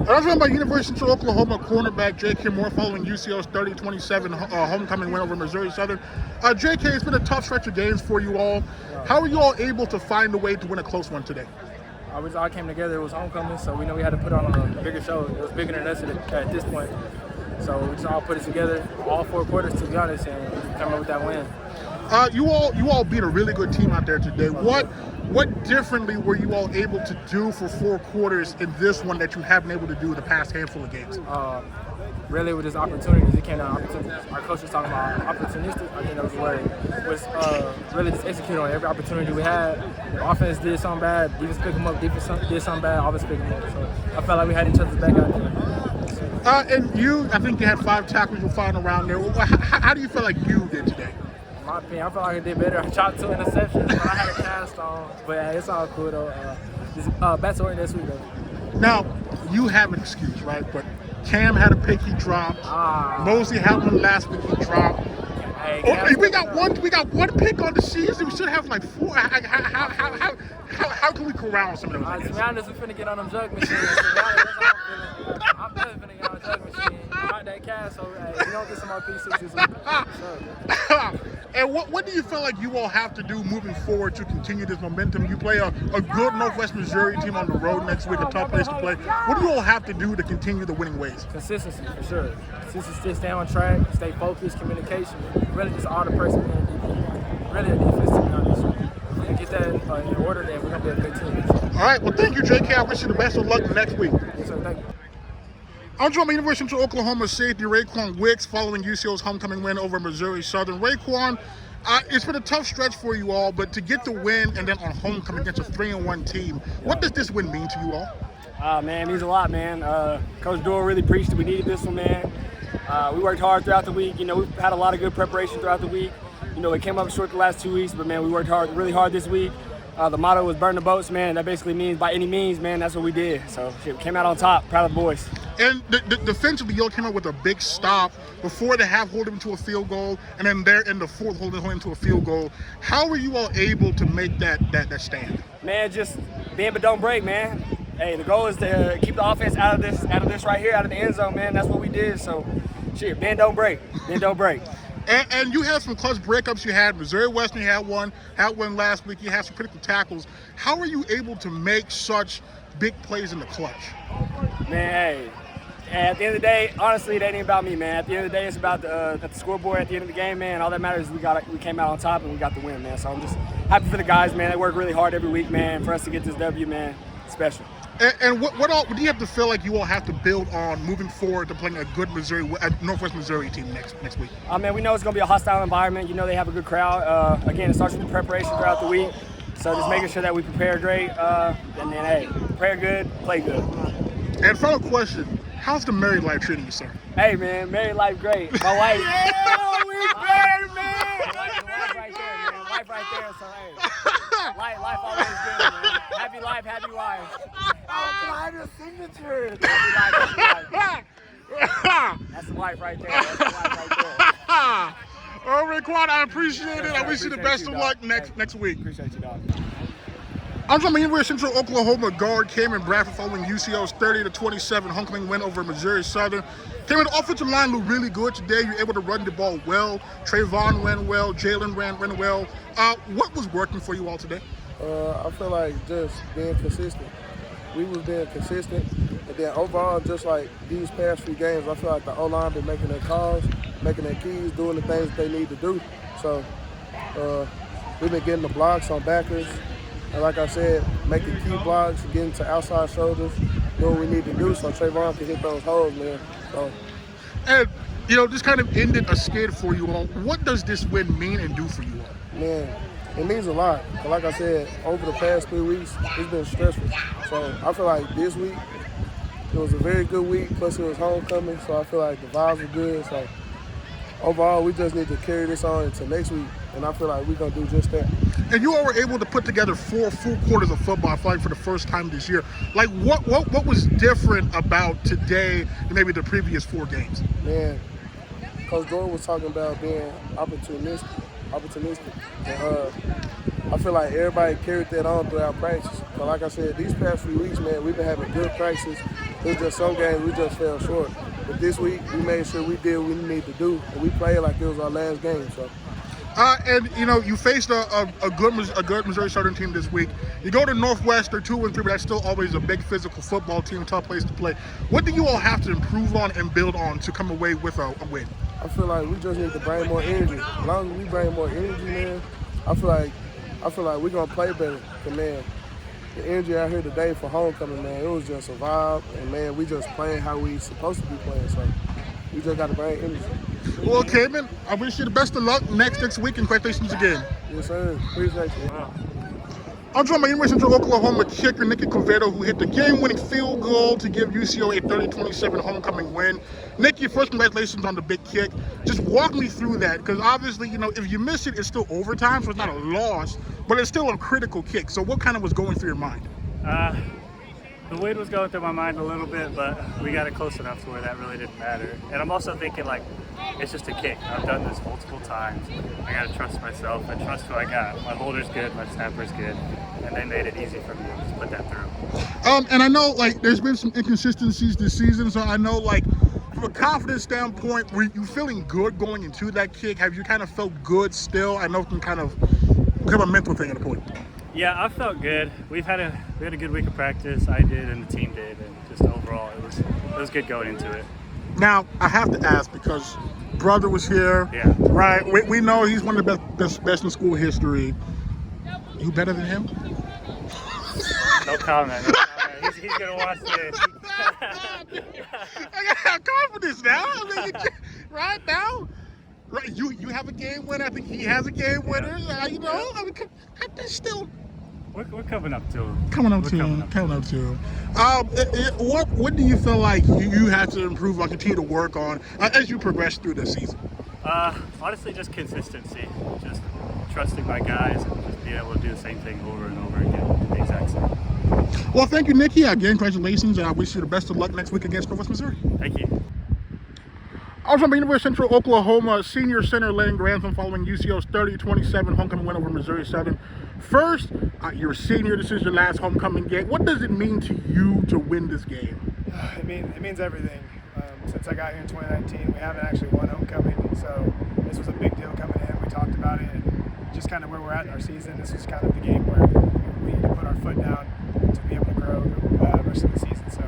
I was talking about University of Central Oklahoma cornerback J.K. Moore following UCO's 30-27 homecoming win over Missouri Southern. J.K., it's been a tough stretch of games for you all. How are you all able to find a way to win a close one today? We all came together. It was homecoming, so we know we had to put on a bigger show. It was bigger than us at this point. So we just all put it together, all 4 quarters, to be honest, and come up with that win. You all beat a really good team out there today. What differently were you all able to do for 4 quarters in this one that you haven't been able to do the past handful of games? Really, with just opportunities. It came down to opportunities. Our coach was talking about opportunistic. I think that was the word. Was really just execute on every opportunity we had. The offense did something bad. Defense picked them up. Defense did something bad. Offense picked them up. So I felt like we had each other's back out there. And I think you had 5 tackles you were flying around there. How do you feel like you did today? In my opinion, I feel like I did better. I chopped 2 interceptions, but I had a cast on. But yeah, it's all cool though. Back to work this week though. Now, you have an excuse, right? But Cam had a pick he dropped. Mosley had one last week he dropped. Hey, we got one pick on the season. We should have like 4. How can we corral some of those? To be honest, we're finna get on them jug machines. I'm definitely finna get on a jug machine. Got that cash, so we don't get some more pieces this week. Sure. And what do you feel like you all have to do moving forward to continue this momentum? You play a good Northwest Missouri team on the road next week, a tough place to play. What do you all have to do to continue the winning ways? Consistency, for sure. Consistency, stay on track, stay focused, communication. Really just all the personnel. Really a defense, to be honest. If we can get that in order, then we're going to be a good team. All right, well, thank you, J.K. I wish you the best of luck next week. Yes, sir. Thank you. I'm joined by University of Central Oklahoma safety Rae'Quan Wicks following UCO's homecoming win over Missouri Southern. Rae'Quan, it's been a tough stretch for you all, but to get the win and then on homecoming against a 3-1 team, what does this win mean to you all? Man, it means a lot, man. Coach Doyle really preached that we needed this one, man. We worked hard throughout the week. We've had a lot of good preparation throughout the week. It came up short the last 2 weeks, but, man, we worked really hard this week. The motto was burn the boats, man. That basically means by any means, man, that's what we did. So, shit, came out on top. Proud of the boys. And defensively, y'all came up with a big stop before the half, holding him to a field goal, and then there in the fourth, holding him to a field goal. How were you all able to make that stand? Man, just bend but don't break, man. Hey, the goal is to keep the offense out of this right here, out of the end zone, man. That's what we did. So, shit, bend don't break. Bend don't break. And you had some clutch breakups. You had Missouri Western, you had one last week. You had some critical tackles. How are you able to make such big plays in the clutch? Man, hey, at the end of the day, honestly, it ain't about me, man. At the end of the day, it's about the scoreboard at the end of the game, man. All that matters is we came out on top and we got the win, man. So I'm just happy for the guys, man. They work really hard every week, man. For us to get this W, man, it's special. And what do you have to feel like you all have to build on moving forward to playing a good Northwest Missouri team next week? Man, we know it's going to be a hostile environment. They have a good crowd. Again, it starts with the preparation throughout the week. So just making sure that we prepare great. And then, hey, prepare good, play good. And final question, how's the married life treating you, sir? Hey, man, married life great. My wife. Yeah, we married, man! Wife right there, man. Wife right there, so hey. Life always good, man. Happy life, happy wife. Oh, can I have your signature? Happy life. That's the wife right there. That's the wife right there. Oh, Rae'Quan, I appreciate it. I wish you the best of luck next week. Appreciate you, dog. I'm from the University of Central Oklahoma guard Kamon Bradford following UCO's 30-27 homecoming win over Missouri Southern. Kamon, the offensive line looked really good today. You were able to run the ball well. Trayvon ran well. Jalen ran well. What was working for you all today? I feel like just being consistent. We was being consistent. And then overall, just like these past few games, I feel like the O-line been making their calls, making their keys, doing the things that they need to do. So we've been getting the blocks on backers. And like I said, making key blocks, getting to outside shoulders, doing what we need to do so Trayvon can hit those holes, man. So. And, this kind of ended a skid for you all. What does this win mean and do for you all? Man, it means a lot. But like I said, over the past 3 weeks, it's been stressful. So I feel like this week, it was a very good week, plus it was homecoming, so I feel like the vibes were good. So overall, we just need to carry this on into next week, and I feel like we're going to do just that. And you all were able to put together 4 full quarters of football, I feel like, for the first time this year. Like, what was different about today than maybe the previous 4 games? Man, Coach Jordan was talking about being opportunistic. And, I feel like everybody carried that on throughout practice. But like I said, these past few weeks, man, we've been having good practices. It was just some games we just fell short. But this week, we made sure we did what we needed to do, and we played like it was our last game. So. And you faced a good Missouri Southern team this week. You go to Northwest, they're 2-3, but that's still always a big physical football team, tough place to play. What do you all have to improve on and build on to come away with a win? I feel like we just need to bring more energy. As long as we bring more energy, man, I feel like we're gonna play better. And man, the energy out here today for homecoming, man, it was just a vibe, and man, we just playing how we supposed to be playing. So we just got to bring energy. Well, Kamon, I wish you the best of luck next week, and congratulations again. Yes, sir. Appreciate you. Wow. I'm joined by University of Oklahoma kicker Nicky Quevedo, who hit the game-winning field goal to give UCO a 30-27 homecoming win. Nicky, first, congratulations on the big kick. Just walk me through that, because obviously, if you miss it, it's still overtime, so it's not a loss, but it's still a critical kick. So what kind of was going through your mind? The wind was going through my mind a little bit, but we got it close enough to where that really didn't matter. And I'm also thinking, it's just a kick. I've done this multiple times. I got to trust myself and trust who I got. My holder's good, my snapper's good, and they made it easy for me to just put that through. And I know, there's been some inconsistencies this season, so I know, from a confidence standpoint, were you feeling good going into that kick? Have you kind of felt good still? I know it can kind of become a mental thing at a point. Yeah, I felt good. We had a good week of practice. I did, and the team did, and just overall, it was good going into it. Now, I have to ask, because brother was here, Yeah. right? We know he's one of the best in school history. You better than him? No comment. He's going to watch this. I got confidence now. Right now? Right, you have a game winner. I think he has a game winner. Still We're coming up to him. coming up to him. What do you feel like you had to improve or continue to work on as you progress through the season? Honestly, just consistency. Just trusting my guys and just being able to do the same thing over and over again. The exact same. Well, thank you, Nicky. Again, congratulations, and I wish you the best of luck next week against Northwest Missouri. Thank you. I was from University of Central Oklahoma senior center Layne Grantham following UCO's 30-27 homecoming win over Missouri Southern. First, you're a senior. This is your last homecoming game. What does it mean to you to win this game? It means everything. Since I got here in 2019, we haven't actually won homecoming, so this was a big deal coming in. We talked about it, and just kind of where we're at in our season. This was kind of the game where we need to put our foot down to be able to grow the rest of the season. So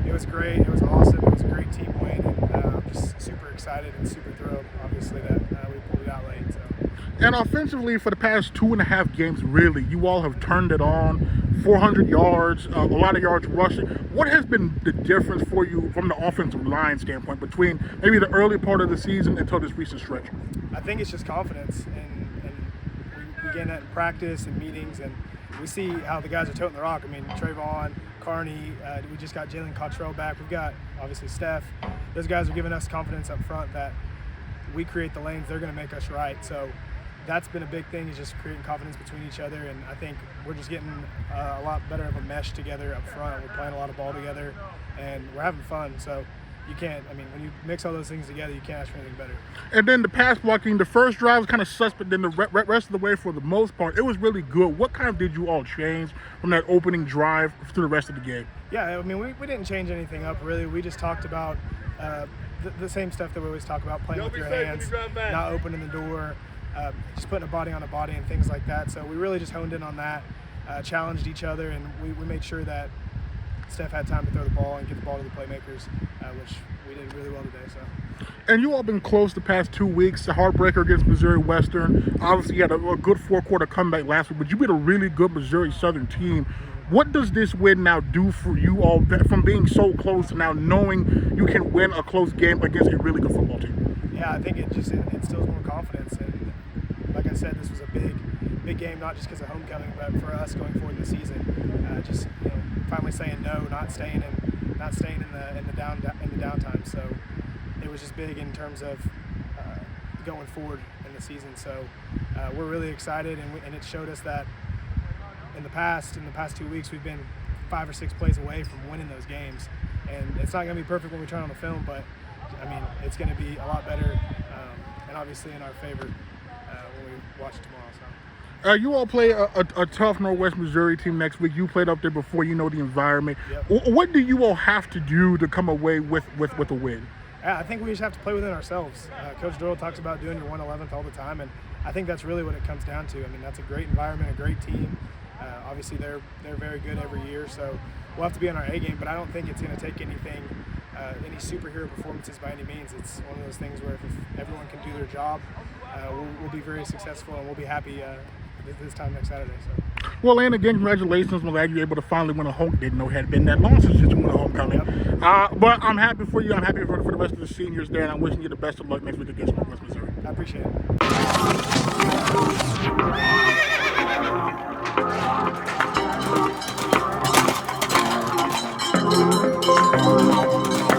it was great. It was awesome. It was a great team win, and I'm just super excited and super thrilled, obviously, that we pulled it out late. So. And offensively, for the past 2.5 games, really, you all have turned it on. 400 yards, a lot of yards rushing. What has been the difference for you from the offensive line standpoint between maybe the early part of the season until this recent stretch? I think it's just confidence, and we get that in practice and meetings, and we see how the guys are toting the rock. I mean, Trayvon, Carney, we just got Jalen Cottrell back. We've got, obviously, Steph. Those guys are giving us confidence up front that we create the lanes, they're going to make us right. So that's been a big thing, is just creating confidence between each other, and I think we're just getting a lot better of a mesh together up front. We're playing a lot of ball together, and we're having fun. So you can't, when you mix all those things together, you can't ask for anything better. And then the pass blocking, the first drive was kind of suspect, then the rest of the way, for the most part, it was really good. What kind of did you all change from that opening drive to the rest of the game? Yeah, we didn't change anything up, really. We just talked about the same stuff that we always talk about, playing with your hands, not opening the door, just putting a body on a body and things like that. So we really just honed in on that, challenged each other, and we made sure that Steph had time to throw the ball and get the ball to the playmakers, which we did really well today. So. And you all been close the past 2 weeks. The heartbreaker against Missouri Western. Obviously, you had a good fourth-quarter comeback last week, but you beat a really good Missouri Southern team. What does this win now do for you all, from being so close to now knowing you can win a close game against a really good football team? Yeah, I think it instills more confidence. And like I said, this was a big game, not just because of homecoming, but for us going forward in the season. Just finally saying no, not staying in the downtime. So it was just big in terms of going forward in the season. So we're really excited, and it showed us that in the past 2 weeks, we've been 5 or 6 plays away from winning those games. And it's not going to be perfect when we turn on the film, but it's going to be a lot better, and obviously in our favor when we watch it tomorrow. So. You all play a tough Northwest Missouri team next week. You played up there before. You know the environment. Yep. What do you all have to do to come away with a win? I think we just have to play within ourselves. Coach Doyle talks about doing your 1/11th all the time, and I think that's really what it comes down to. I mean, that's a great environment, a great team. Obviously, they're very good every year, so we'll have to be on our A game. But I don't think it's going to take anything, any superhero performances by any means. It's one of those things where if everyone can do their job, we'll be very successful, and we'll be happy this time next Saturday. So. Well, Layne, again, congratulations. I'm glad you were able to finally win a home. Didn't know it had been that long since you won a homecoming. Yep. But I'm happy for you. I'm happy for the rest of the seniors there, and I'm wishing you the best of luck next week against Northwest Missouri. I appreciate it.